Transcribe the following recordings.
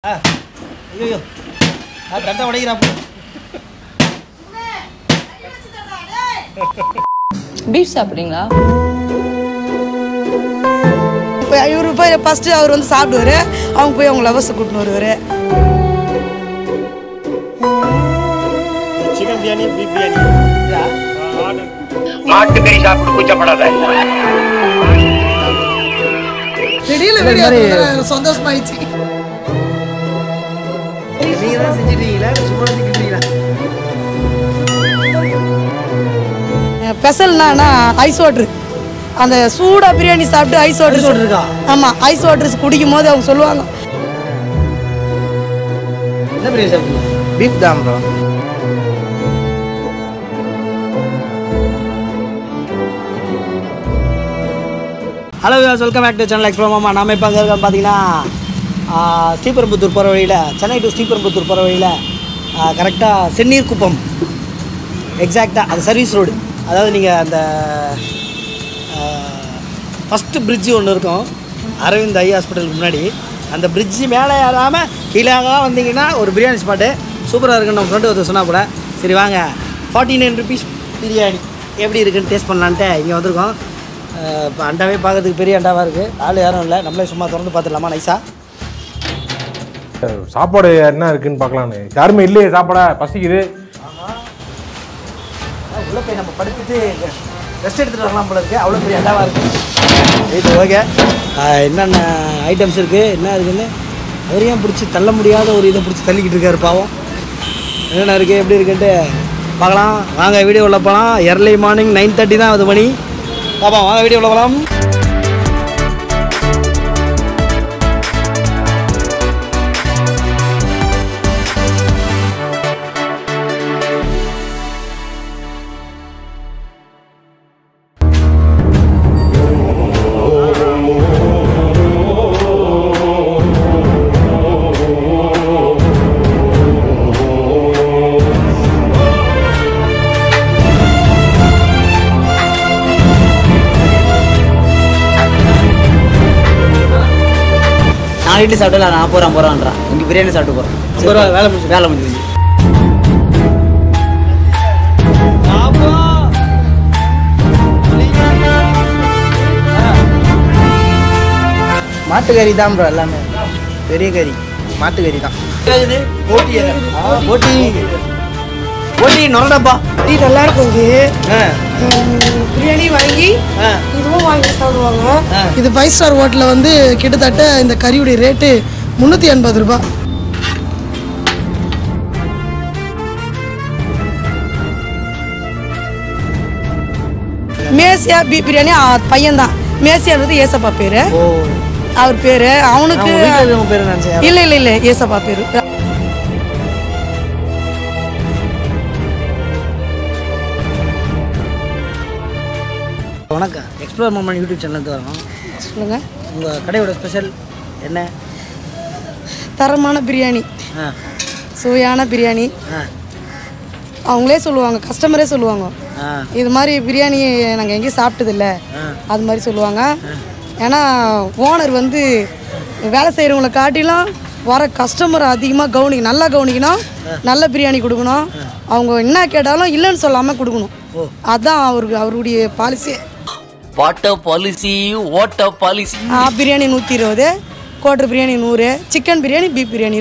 ஐயோ தட்டை உடைக்கிறாப்போ. பீஃப் சாப்பிட்றீங்களா? இவரு போய் ஃபஸ்ட்டு அவர் வந்து சாப்பிடுவார், அவங்க போய் அவங்க லவர்ஸை கூட்டின்னு வருவார். சிக்கன் பிரியாணி, பீஃப் பிரியாணி, மாட்டுக்கறி சாப்பிட்டு கூச்சப்படாத. திடீர்னு சந்தோஷமாயிடுச்சு. நீங்கள் தான் செஞ்சிருக்கீங்களா சும்மா திக்கிறீங்களா? ஸ்பெஷல்னா ஐஸ் வாட்ரு, அந்த சூடாக பிரியாணி சாப்பிட்டு ஐஸ் வாட்டர் இருக்கா? ஆமாம், ஐஸ் வாட்டர்ஸ் குடிக்கும் போது அவங்க சொல்லுவாங்க. என்ன பிரியாணி சாப்பிட்டீங்க? பீஃப் தான் bro. Hello welcome back to channel explore மாமா. நாம இப்போ அங்கே இருக்கோம் பார்த்தீங்கன்னா ஸ்ரீபெரும்புத்தூர் போகிற வழியில், சென்னை டு ஸ்ரீபெரும்புத்தூர் போகிற வழியில் கரெக்டாக செந்நீர் குப்பம் எக்ஸாக்டாக அது சர்வீஸ் ரோடு. அதாவது நீங்கள் அந்த ஃபஸ்ட்டு பிரிட்ஜு ஒன்று இருக்கும் அரவிந்த் ஐ ஹாஸ்பிட்டலுக்கு முன்னாடி, அந்த பிரிட்ஜு மேலே ஏறாமல் கீழே வந்தீங்கன்னா ஒரு பிரியாணி ஸ்பாட்டு சூப்பராக இருக்குன்னு நம்ம ஃப்ரெண்டு ஒருத்தர் சொன்னால் கூட சரி வாங்க 49 rupees பிரியாணி எப்படி இருக்குன்னு டேஸ்ட் பண்ணலான்ட்டு இங்கே வந்திருக்கோம். இப்போ அண்டாவே பார்க்கறதுக்கு பெரிய அண்டாவாக இருக்குது, ஆள் யாரும் இல்லை, நம்மளே சும்மா திறந்து பார்த்துடலாமா நைஸாக? சாப்பாடு என்ன இருக்குன்னு பார்க்கலான்னு. யாருமே இல்லையே, சாப்பாடா பசிக்குது. உள்ளே போய் நம்ம படுத்துட்டு ரெஸ்ட் எடுத்துகிட்டு வரலாம் போல இருக்குது, அவ்வளோ பெரிய அண்டாவாக இருக்குது. Right okay. என்னென்ன ஐட்டம்ஸ் இருக்குது என்ன இருக்குதுன்னு அவரையும் பிடிச்சி தள்ள முடியாத ஒரு இதை பிடிச்சி தள்ளிக்கிட்டு இருக்காரு பாவம். என்னென்ன இருக்குது எப்படி இருக்குன்ட்டு பார்க்கலாம் வாங்க. வீடியோவில் போகலாம். early morning 9:30 தான் அது மணி. பாப்பா வாங்க வீடியோவில் போகலாம். நான் இட்லி சாப்பிட்டல, நான் போகிறான்றான். இங்கே பிரியாணி சாப்பிட்டு போகிறேன். வேலை முடிஞ்சு மாட்டுக்கறி தான் ப்ரோ, எல்லாமே பெரிய கறி மாட்டுக்கறி தான். போட்டி நொரடப்பா டீ நல்லா இருக்கும். இது பிரியாணி வாங்கி இதுவும் வாங்கி சாப்பிடுவாங்க. இது 5 ஸ்டார் ஹோட்டலில் வந்து கிட்டத்தட்ட இந்த கறியுடைய ரேட்டு 380 ரூபாய். மேசியா பீஃப் பிரியாணி பையன்தான். மேசியான்றது ஏசப்பா பேர், அவர் பேர். அவனுக்கு இல்லை இல்லை இல்லை ஏசப்பா பேர். வணக்கம், எக்ஸ்ப்ளோர் மாமா யூடியூப் சேனலுக்கு வரணும். சொல்லுங்கள், உங்கள் கடையோட ஸ்பெஷல் என்ன? தரமான பிரியாணி, சுவையான பிரியாணி. அவங்களே சொல்லுவாங்க, கஸ்டமரே சொல்லுவாங்க இது மாதிரி பிரியாணி நாங்கள் எங்கேயும் சாப்பிட்டதில்ல அது மாதிரி சொல்லுவாங்க. ஏன்னா ஓனர் வந்து வேலை செய்கிறவங்களை காட்டிலும் வர கஸ்டமரை அதிகமாக நல்லா கவனிக்கணும், நல்ல பிரியாணி கொடுக்கணும். அவங்க என்ன கேட்டாலும் இல்லைன்னு சொல்லாமல் கொடுக்கணும். அதுதான் அவருடைய policy. Water policy, water policy. Biryani 120, quarter biryani 100, chicken biryani beef biryani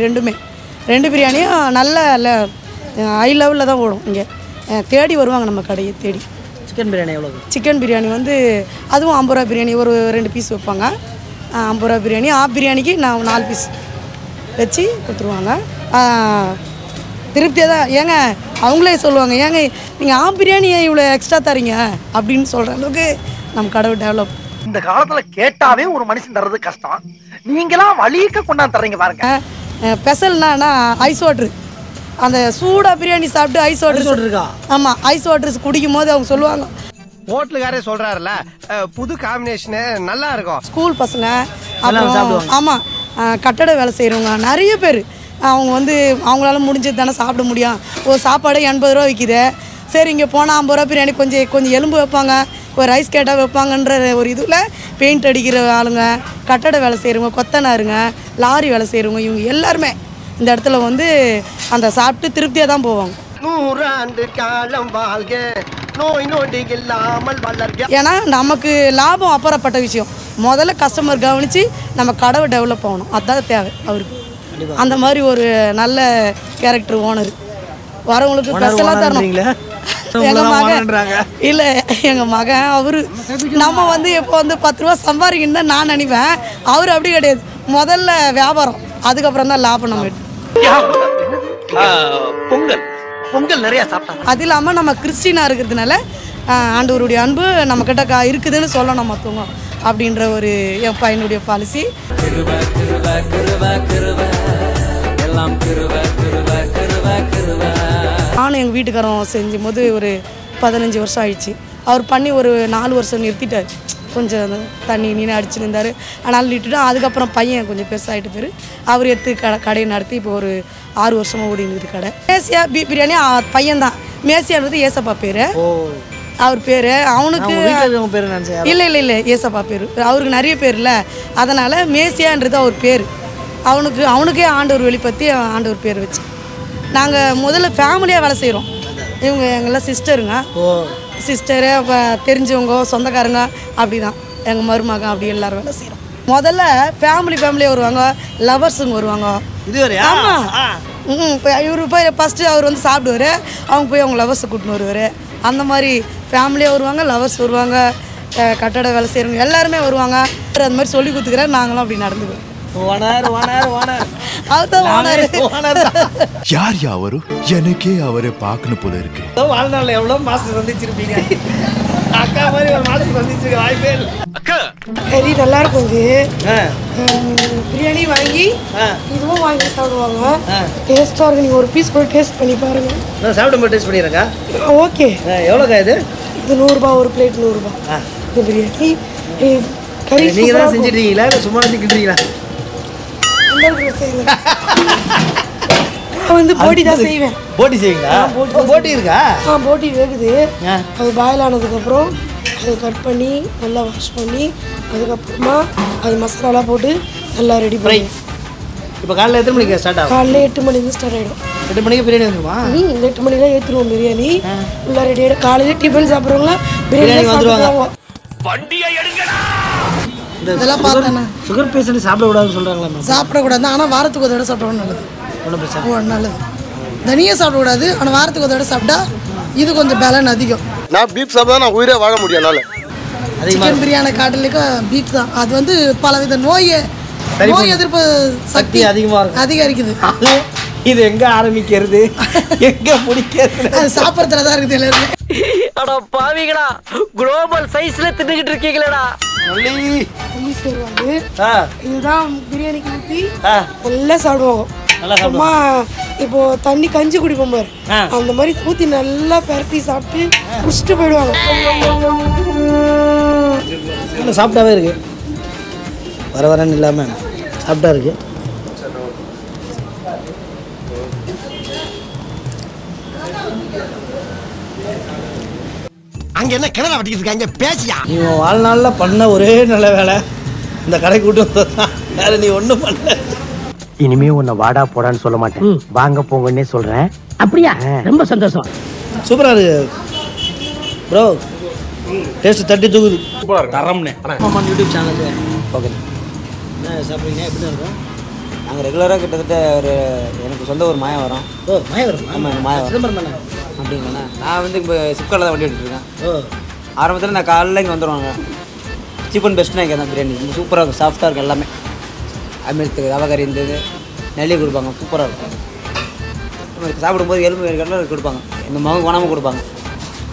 ரெண்டு பிரியாணியும் நல்ல ஹை லெவலில் தான் ஓடும். இங்கே தேடி வருவாங்க நம்ம கடையை தேடி. சிக்கன் பிரியாணி எவ்வளோ? சிக்கன் பிரியாணி வந்து அதுவும் 50 ரூபா பிரியாணி, ஒரு 2 பீஸ் வைப்பாங்க. 50 ரூபா பிரியாணி. பிரியாணிக்கு நான் 4 பீஸ் வச்சு கொடுத்துருவாங்க. திருப்தியாக தான். ஏங்க அவங்களே சொல்லுவாங்க, ஏங்க நீங்கள் பிரியாணியை இவ்வளோ எக்ஸ்ட்ரா தரீங்க அப்படின்னு சொல்கிற அளவுக்கு நம்ம கடை டெவலப். இந்த காலத்துல கேட்டாவே ஒரு மனுஷன் தர்றது கஷ்டம், நீங்களாம் வலிக்க கொண்டாந்து தர்றீங்க பாருங்க. ஸ்பெஷல்னா ஐஸ் வாட்ரு, அந்த சூடாக பிரியாணி சாப்பிட்டு ஐஸ் வாட்டர் இருக்கா? ஆமாம், ஐஸ் வாட்டர்ஸ் குடிக்கும் போது அவங்க சொல்லுவாங்க. ஹோட்டலுக்காரே சொல்றாருல, புது காம்பினேஷனு நல்லா இருக்கும். ஸ்கூல் பசங்க அப்புறம் ஆமாம் கட்டட வேலை செய்கிறவங்க நிறைய பேர் அவங்க வந்து அவங்களால முடிஞ்சது தானே சாப்பிட முடியும். ஒரு சாப்பாடு 80 ரூபா விற்கிது. சரி இங்கே போனால் 50 ரூபா பிரியாணி கொஞ்சம் எலும்பு வைப்பாங்க, ஒரு ரைஸ் கேட்டால் வைப்பாங்கன்ற ஒரு இதில் பெயிண்ட் அடிக்கிற ஆளுங்க, கட்டட வேலை செய்கிறவங்க, கொத்தனாருங்க, லாரி வேலை செய்கிறவங்க, இவங்க எல்லாருமே இந்த இடத்துல வந்து அந்த சாப்பிட்டு திருப்தியாக தான் போவாங்க. 100 ஆண்டு காலம் வாழ்க, நோய் நொடி இல்லாமல் வளர்க. ஏன்னா நமக்கு லாபம் அப்புறப்பட்ட விஷயம், முதல்ல கஸ்டமர் கவனித்து நம்ம கடவை டெவலப் ஆகணும், அதுதான் தேவை அவருக்கு. அந்த மாதிரி ஒரு நல்ல கேரக்டர் ஓனர், வரவங்களுக்கு ஸ்பெஷலாக தரணும். எங்கள் மகன் இல்லை, எங்கள் மகன் அவரு நம்ம வந்து இப்போ வந்து 10 ரூபா சம்பாதிக்கணும்னு தான் நான் நினைப்பேன். அவர் அப்படி கிடையாது, முதல்ல வியாபாரம், அதுக்கப்புறம் தான் லாபம் நம்ம. பொங்கல் பொங்கல் நிறைய சாப்பிட்டாங்க. அது இல்லாமல் நம்ம கிறிஸ்டினாக இருக்கிறதுனால ஆண்டவருடைய அன்பு நம்மக்கிட்ட இருக்குதுன்னு சொல்லணும் மற்றவங்க அப்படின்ற ஒரு என் பையனுடைய பாலிசி. நானும் எங்கள் வீட்டுக்காரன் செஞ்சும் போது ஒரு 15 வருஷம் ஆயிடுச்சு. அவர் பண்ணி ஒரு 4 வருஷம் நிறுத்திட்டார், கொஞ்சம் தண்ணி நீனு அடிச்சுன்னு இருந்தார். அதனால் நிறுத்திட்டு அதுக்கப்புறம் பையன் கொஞ்சம் பெருசாகிட்டு பேர் அவர் எடுத்து கடையை நடத்தி இப்போ ஒரு 6 வருஷமாக ஓடினுக்குது கடை. மேசியா பிரியாணி பையன்தான், மேசியான்றது ஏசப்பா பேர், அவர் பேர். அவனுக்கு இல்லை இல்லை இல்லை ஏசப்பா பேர், அவருக்கு நிறைய பேர் இல்லை, அதனால் மேசியான்றது அவர் பேர். அவனுக்கே ஆண்டவர் வெளிப்படுத்தி ஆண்டவர் பேர் வச்சு நாங்கள் முதல்ல ஃபேமிலியாக வேலை செய்கிறோம். இவங்க எங்கெல்லாம் சிஸ்டருங்க, சிஸ்டரு, தெரிஞ்சவங்க, சொந்தக்காரங்க, அப்படி தான் எங்கள் மருமகன், அப்படி எல்லோரும் வேலை செய்கிறோம். முதல்ல ஃபேமிலியாக வருவாங்க, லவர்ஸுங்க வருவாங்க. ஆமாம், இப்போ இவர் போய் ஃபஸ்ட்டு அவர் வந்து சாப்பிடுவார், அவங்க போய் அவங்க லவர்ஸை கூட்டின்னு வருவார். அந்த மாதிரி ஃபேமிலியாக வருவாங்க, லவர்ஸ் வருவாங்க, கட்டட வேலை செய்கிறவங்க எல்லாருமே வருவாங்க. அந்த மாதிரி சொல்லி கொடுத்துக்கிறேன், நாங்களும் அப்படி நடந்துக்குவோம். யார் யாவரும் எனக்கே அவரை பார்க்கணும் போல இருக்கு. வாழ்நாள் எவ்வளோ மாசம் சந்திச்சிருப்பீங்க, அக்கா மாதிரி ஒரு மாசம் சந்திச்சிருக்க வாய்ப்பே இல்லை. கறி நல்லா இருக்கும். இது பிரியாணி வாங்கி இதுவும் வாங்கி சாப்பிடுவாங்க, டேஸ்ட்டாக இருக்கு. நீங்கள் ஒரு பீஸ் கூட டேஸ்ட் பண்ணி பாருங்க. நான் சாப்பிடும்போது டேஸ்ட் பண்ணிடுறேங்க. ஓகே, எவ்வளோக்கா இது? இது 100 ரூபா, ஒரு பிளேட் 100 ரூபா. இது பிரியாணி கறி நீங்கள் தான் செஞ்சிட்டீங்களா இல்லை சும்மா செஞ்சுக்கிட்டீங்களா? வந்து போட்டி தான் செய்வேன். போட்டி செய்வீங்களா? போட்டி இருக்கா? போட்டி வேகுது, அது பாயில் ஆனதுக்கப்புறம் அதை கட் பண்ணி நல்லா வாஷ் பண்ணி அதுக்கப்புறமா அது மசாலா போட்டு நல்லா ரெடி பண்ணி. இப்போ காலையில் எத்தனை மணிக்கு ஸ்டார்ட் ஆகும்? காலையில் 8 மணிக்கு ஸ்டார்ட் ஆகிடும். 8 மணிக்கு பிரியாணி வந்துருமா? 8 மணிக்கெலாம் ஏற்றுருவோம் பிரியாணி, நல்லா ரெடி ஆகிடும். காலையில் டிஃபன் சாப்பிட்றவங்களாம் பிரியாணி வந்துடுவாங்க. இதெல்லாம் பார்த்தேண்ணா. சுகர் பேஷண்ட் சாப்பிடக்கூடாதுன்னு சொல்கிறாங்களா? சாப்பிடக்கூடாது, ஆனால் வாரத்துக்கு ஒரு தடவை சாப்பிடணும் நல்லது. நல்லது. தனியாக சாப்பிடக்கூடாது, ஆனால் வாரத்துக்கு ஒரு தடவை சாப்பிட்டா இது கொஞ்சம் பலன் அதிகம். நான் பீஃப் சாப்பிட்டா நான் உயிரே வாழ முடியும். என்னால் சிக்கன் பிரியாணி காட்டிலுக்கு பீஃப் தான். அது வந்து பலவித நோய் எதிர்ப்பு சக்தி அதிகரிக்குது. இது எங்க ஆரம்பிக்கிறது எங்க முடிக்கிறது? அது சாப்பிட்றதுல தான் இருக்குது எல்லாருமே. அட பாவிகளா, குளோபல் சைஸ்ல தின்னுகிட்டு இருக்கீங்களேடா. இதுதான் பிரியாணிக்கு ஊற்றி நல்லா சாப்பிடுவாங்க. அம்மா இப்போ தண்ணி கஞ்சி குடிப்போம் பாரு, அந்த மாதிரி ஊற்றி நல்லா பரட்டி சாப்பிட்டு குடிச்சிட்டு போயிடுவாங்க. சாப்பிட்டாவே இருக்கு, வர வரன்னு இல்லாமல் சாப்பிட்டா இருக்கு. அங்க என்ன கிணறு வட்டிக்கிட்டு இருக்காங்க பேசியா? இவன் வாழ்நாளில் பண்ண ஒரே நல்ல வேலை இந்த கடை கூட்டு வந்ததுதான், வேற நீ ஒன்றும் பண்ணல. இனிமே உன்னை வாடா போடான்னு சொல்ல மாட்டேன், வாங்க போங்கன்னே சொல்றேன். அப்படியா? ரொம்ப சந்தோஷம். சூப்பரா இருக்கு ப்ரோ, டேஸ்ட் தட்டி தூக்குது. தரம்னே யூடியூப் சேனல். ஓகே, என்ன சாப்பிட்றீங்க? எப்படி இருக்கும்? நாங்கள் ரெகுலராக கிட்டத்தட்ட ஒரு எனக்கு சொந்த ஒரு மாயம் வரும். மாயம் வரும். ஆமாம், எனக்கு மாயம் சிதம்பரம் தானே? அப்படிங்கண்ணா. நான் வந்து இப்போ சிப்கார்டில் தான் வண்டி எடுத்துருக்கேன். ஆரம்பத்தில் நான் காலையில் இங்கே வந்துடுவாங்க. சீப் அண்ட் பெஸ்ட்னா இங்கே தான் பிரியாணி ரொம்ப சூப்பராக இருக்கும், சாஃப்டாக இருக்கும் எல்லாமே. அதுமாரி ரவை கறி இருந்தது, நெல்லி கொடுப்பாங்க, சூப்பராக இருக்கும். சாப்பிடும்போது எலும்பு கடலில் கொடுப்பாங்க, இந்த மகம் கொணாமல் கொடுப்பாங்க,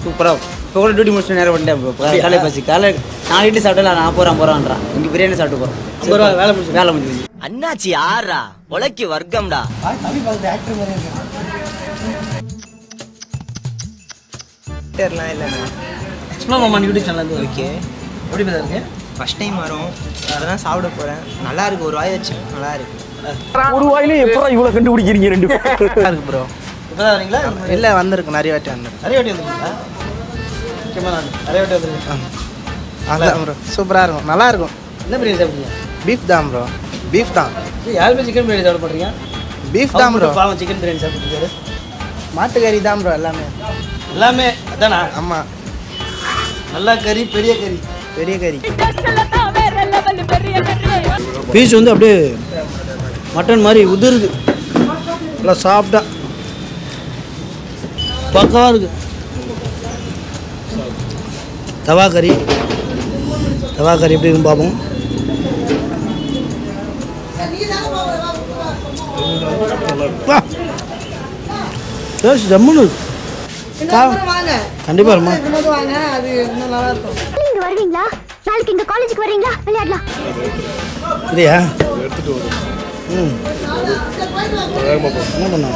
சூப்பராக இருக்கும். இப்போ கூட டியூட்டி முடிச்சுட்டு நேரம் பண்ணிட்டேன். காலை பசி காலை 4 இட்லி சாப்பிட்டா 40 ரூபான்றான். இங்கே பிரியாணி சாப்பிட்டு போகிறோம். 50 ரூபா வேலை முடிஞ்சு. அண்ணாச்சி ஆறா உழைக்கு வர்க்கம்டா. YouTube channel okay. எப்படி பேர் இருக்கு? ஃபர்ஸ்ட் டைம் வரும், அதெல்லாம் சாப்பிட போகிறேன். நல்லா இருக்கு, ஒரு வாய் வச்சு நல்லா இருக்கு. ஒரு வாயிலே எப்போ இவ்வளோ கண்டுபிடிக்கிறீங்க ரெண்டு இருக்கு ப்ரோ. இப்போ தான் வரீங்களா? இல்லை, வந்திருக்கு, நிறைய வாட்டி வந்திருக்கு. நிறைய வாட்டி வந்துருக்கீங்களா? முக்கியமான ஆள் நிறைய வாட்டி வந்துருக்கேன். அதான் ப்ரோ சூப்பராக இருக்கும் நல்லா இருக்கும். என்ன பிரியாணி சாப்பிட்டீங்க? பீஃப் தான் ப்ரோ பீஃப் தான். யாருமே சிக்கன் பிரியாணி சாப்பிட மாட்டீங்க? பீஃப் தான் ப்ரோ. பாவம் சிக்கன் பிரியாணி சாப்பிட்டுருக்காரு. மாட்டுக்கறி தான் ப்ரோ எல்லாமே. எல்லாமே அதானா? ஆமாம் நல்லா கறி, பெரிய கறி. பெரிய கறி. பீஸ் வந்து அப்படியே மட்டன் மாதிரி உதிருது, நல்லா சாப்பிட்டா பக்காவாக இருக்கு. தவா கறி எப்படி இருக்குன்னு பார்ப்போம். ஜம்முன்னு கண்டிப்பா இருமா. வருவீங்களா? நாளைக்கு இந்த காலேஜுக்கு வரீங்களா? விளையாடலாம். இல்லையா? என்ன பண்ண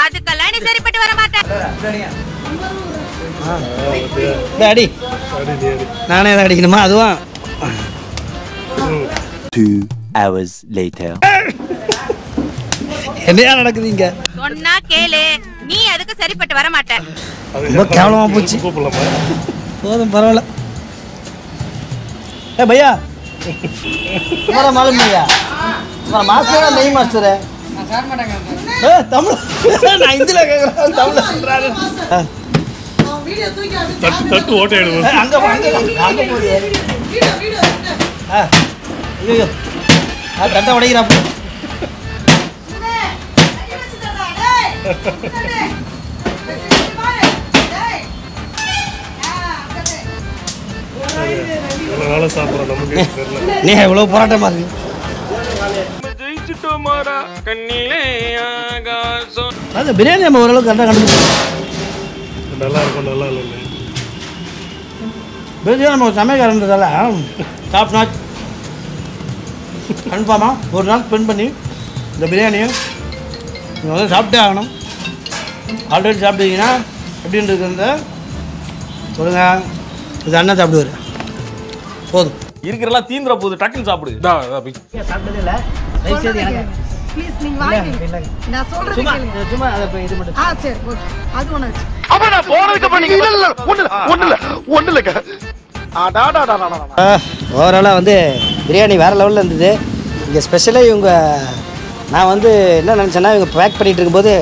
அதுக்கெல்லாம் நீ சரிப்பட்டு வர மாட்டேன். அடி நானே தான் அடிக்கணுமா? அதுவா 2 hours later. என்னையா நடக்குது இங்க? சொன்னா கேளு, நீ அதுக்கு சரிப்பட்டு வர மாட்டேன். ரொம்ப கேவலமா போச்சு. போதும் பரவாயில்ல. ஏ பையா तुम्हारा मालूम नहीं है तुम्हारा मास्टर है नहीं मास्टर है நான் சார் மாட்டேங்க தமிழ் நான் இந்தில கேக்குறேன் தமிழ்ல சொல்றாரு வீடியோ தூக்கி அடி தட்டு ஓட்ட எடுங்க அங்க அங்க போடி வீடியோ ஐயோ தட்ட உடைக்குறா நீ எவ்வளவு போராட்டமா இருக்கு. அது பிரியாணி நம்ம ஓரளவுக்கு கரெக்டாக கண்டுபிடிச்சோம். நல்லா இருக்கும் நல்லா இல்லை பிரியாணி நம்ம சமையல்காரன்றதால டாப் நாச் கன்ஃபார்மாக ஒரு நாள் ஸ்பெண்ட் பண்ணி இந்த பிரியாணியை நீங்கள் வந்து சாப்பிட்டே ஆகணும். ஆல்ரெடி சாப்பிட்டீங்கன்னா எப்படின்னு இருக்குறத சொல்லுங்கள். இது அண்ணன் சாப்பிடுவார். போதும் இருக்கிறலாம் தீந்துற போகுது, டக்குன்னு சாப்பிடு. சாப்பிட்டதே இல்லை. ப்ளீஸ் நீங்க வாங்க. நான் சொல்றது கேளுங்க. சும்மா அத போய் இது மட்டும். சரி ஓகே. அது ஒண்ணு வெச்சு. அப்ப நான் போறதுக்கு அப்புறம் நீங்க இல்ல ஒண்ணு இல்ல ஓவராலாக வந்து பிரியாணி வேறு லெவலில் இருந்தது. இங்கே ஸ்பெஷலாக இவங்க நான் வந்து என்ன நினச்சேன்னா இவங்க பேக் பண்ணிகிட்டு இருக்கும்போது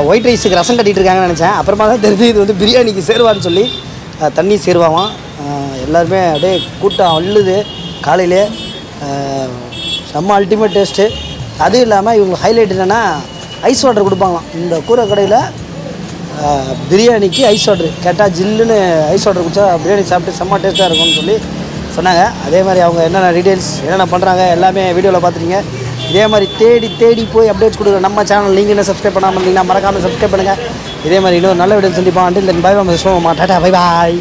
ஒயிட் ரைஸுக்கு ரசம் கட்டிகிட்டு இருக்காங்கன்னு நினச்சேன். அப்புறமா தான் தெரிஞ்சு இது வந்து பிரியாணிக்கு சேருவான்னு சொல்லி தண்ணி சேருவான். எல்லாருமே அப்படியே கூட்டம் அள்ளுது காலையிலே. செம்ம அல்டிமேட் டேஸ்ட்டு. அதுவும் இல்லாமல் இவங்க ஹைலைட் என்னென்னா ஐஸ் வாட்டர் கொடுப்பாங்களாம். இந்த கூரை கடையில் பிரியாணிக்கு ஐஸ் வாட்டர் கேட்டால் ஜில்லுன்னு ஐஸ் வாட்டர் குடிச்சா பிரியாணி சாப்பிட்டு செம்ம டேஸ்ட்டாக இருக்கும்னு சொல்லி சொன்னாங்க. அதே மாதிரி அவங்க என்னென்ன டீட்டெயில்ஸ் என்னென்ன பண்ணுறாங்க எல்லாமே வீடியோவில் பார்த்துட்டீங்க. இதே மாதிரி தேடி போய் அப்டேட்ஸ் கொடுக்குற நம்ம சேனல் நீங்கள் என்ன சப்ஸ்கிரைப் பண்ணாமல் இருந்தீங்கன்னா மறக்காமல் சப்ஸ்கிரைப் பண்ணுங்கள். இதே மாதிரி இன்னொரு நல்ல வீடியோ சந்திப்போம். Until then bye bye. டாடா பை பாய்.